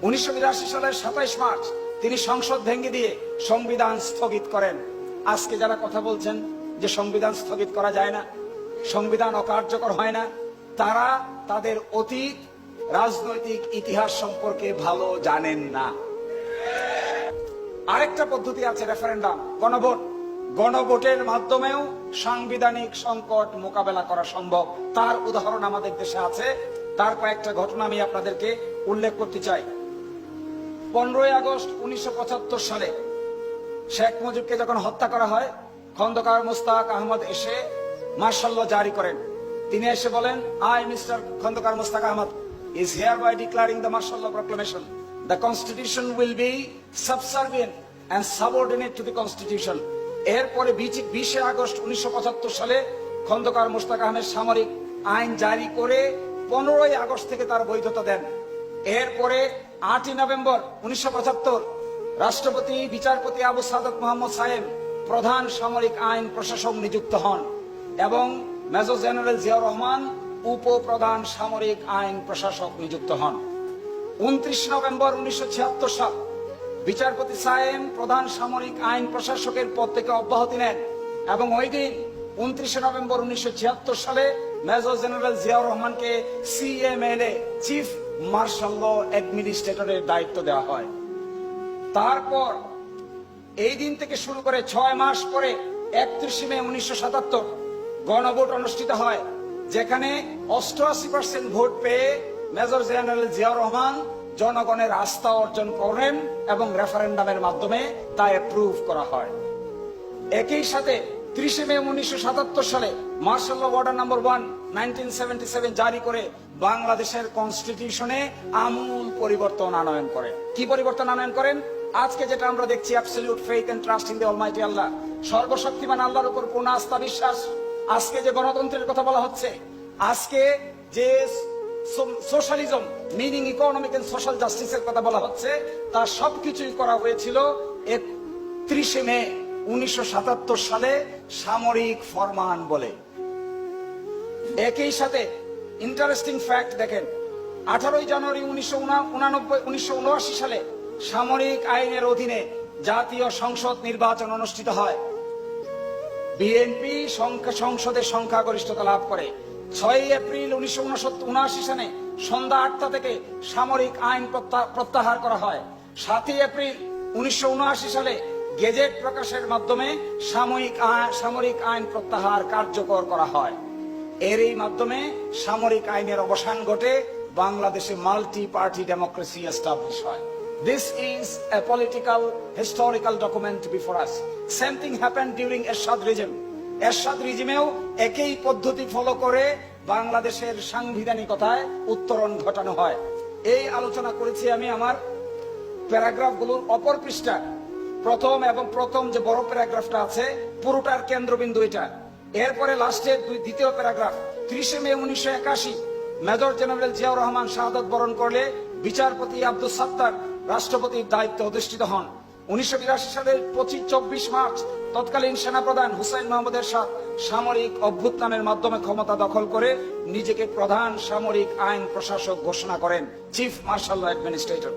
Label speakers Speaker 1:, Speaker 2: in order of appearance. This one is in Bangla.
Speaker 1: 1982 সালের 27 মার্চ তিনি সংসদ ভেঙে দিয়ে সংবিধান স্থগিত করেন। আজকে যারা কথা বলছেন যে সংবিধান স্থগিত করা যায় না, সংবিধান অকার্যকর হয় না, তারা তাদের অতীত রাজনৈতিক ইতিহাস সম্পর্কে ভালো জানেন না। আরেকটা পদ্ধতি আছে রেফারেন্ডাম, গণভোট। গণভোটের মাধ্যমেও সাংবিধানিক সংকট মোকাবেলা করা সম্ভব। তার উদাহরণ আমাদের দেশে আছে। তার কয়েকটা ঘটনা আমি আপনাদেরকে উল্লেখ করতে চাই। 15 আগস্ট 1975 সালে শেখ মুজিবকে যখন হত্যা করা হয়, খন্দকার মোস্তাক আহমদ এসে মার্শাল ল জারি করেন। তিনি এসে বলেন, I Mister Khondaker Mostaq Ahmad is hereby declaring the martial law proclamation. The constitution will be subservient and subordinate to the constitution. এরপরে 20 আগস্ট 1975 সালে খন্দকার মোস্তাক আহমেদ সামরিক আইন জারি করে 15 আগস্ট থেকে তার বৈধতা দেন। এরপরে 8 নভেম্বর 1975 রাষ্ট্রপতি বিচারপতি আবু সাদত মোহাম্মদ সাহেব প্রধান সামরিক আইন প্রশাসক নিযুক্ত হন এবং মেজর জেনারেল জিয়াউর রহমান উপপ্রধান সামরিক আইন প্রশাসক নিযুক্ত হন। 29 নভেম্বর 1976 সাল বিচারপতি সাহেব প্রধান সামরিক আইন প্রশাসকের পদ থেকে অব্যাহতি নেন এবং ওই দিন 29 নভেম্বর 1976 সালে মেজর জেনারেল জিয়াউর রহমানকে সিএমএলএ চিফ মার্শাল ল অ্যাডমিনিস্ট্রেটরের দায়িত্ব দেওয়া হয়। তারপর এই দিন থেকে শুরু করে 6 মাস পরে 31 মে 1977 গণভোট অনুষ্ঠিত হয়, যেখানে 88% ভোট পেয়ে মেজর জেনারেল জিয়াউর রহমান জনগণের আস্থা অর্জন করেন এবং রেফারেন্ডামের মাধ্যমে তা অ্যাপ্রুভ করা হয়। একই সাথে 30 মে 1977 সালে মার্শাল ল অর্ডার নাম্বার 1 1977 জারি করে বাংলাদেশের কনস্টিটিউশনে আমূল পরিবর্তন আনয়ন করেন। কি পরিবর্তন আনয়ন করেন? আজকে যেটা আমরা দেখছি, absolute faith and trust in the almighty Allah, সর্বশক্তিমান আল্লাহর উপর পূর্ণ আস্থা বিশ্বাস। আজকে যে গণতন্ত্রের কথা বলা হচ্ছে, আজকে যে socialism meaning economic and social জাস্টিসের কথা বলা হচ্ছে, তা সবকিছুই করা হয়েছিল 31 মে 1977 সালে সামরিক ফরমান বলে। একই সাথে ইন্টারেস্টিং ফ্যাক্ট দেখেন, 18 জানুয়ারি 1979 সালে সামরিক আইনের অধীনে জাতীয় সংসদ নির্বাচন অনুষ্ঠিত হয়। বিএনপি সংসদের সংখ্যাগরিষ্ঠতা লাভ করে। 6 এপ্রিল 1979 সালে সন্ধ্যা 8টা থেকে সামরিক আইন প্রত্যাহার করা হয়। 7 এপ্রিল 1979 সালে গেজেট প্রকাশের মাধ্যমে সামরিক আইন প্রত্যাহার কার্যকর করা হয়। এরই মাধ্যমে সামরিক আইনের অবসান ঘটে, বাংলাদেশে মাল্টি পার্টি ডেমোক্রেসি এস্টাবলিশ হয়। This is a political historical document before us. Same thing happened during Ershad regime. Ershad regime-ও একই পদ্ধতি ফলো করে বাংলাদেশের সাংবিধানিকতায় উত্তরণ ঘটানো হয়। এই আলোচনা করেছি আমি আমার প্যারাগ্রাফগুলোর অপর পৃষ্ঠা। প্রথম যে বড় প্যারাগ্রাফটা আছে, পুরোটার কেন্দ্রবিন্দু এটা। এরপরে লাস্টের দ্বিতীয় প্যারাগ্রাফ, 30 মে 1981 মেজর জেনারেল জিয়াউর রহমান শাহাদত বরণ করলে বিচারপতি আব্দুস সাত্তার রাষ্ট্রপতির দায়িত্বে অধিষ্ঠিত হন। 1982 সালের 24 মার্চ তৎকালীন সেনাপ্রধান হুসাইন মোহাম্মদ এরশাদ সামরিক অভ্যুত্থানের মাধ্যমে ক্ষমতা দখল করে নিজেকে প্রধান সামরিক আইন প্রশাসক ঘোষণা করেন, চিফ মার্শাল ল অ্যাডমিনিস্ট্রেটর।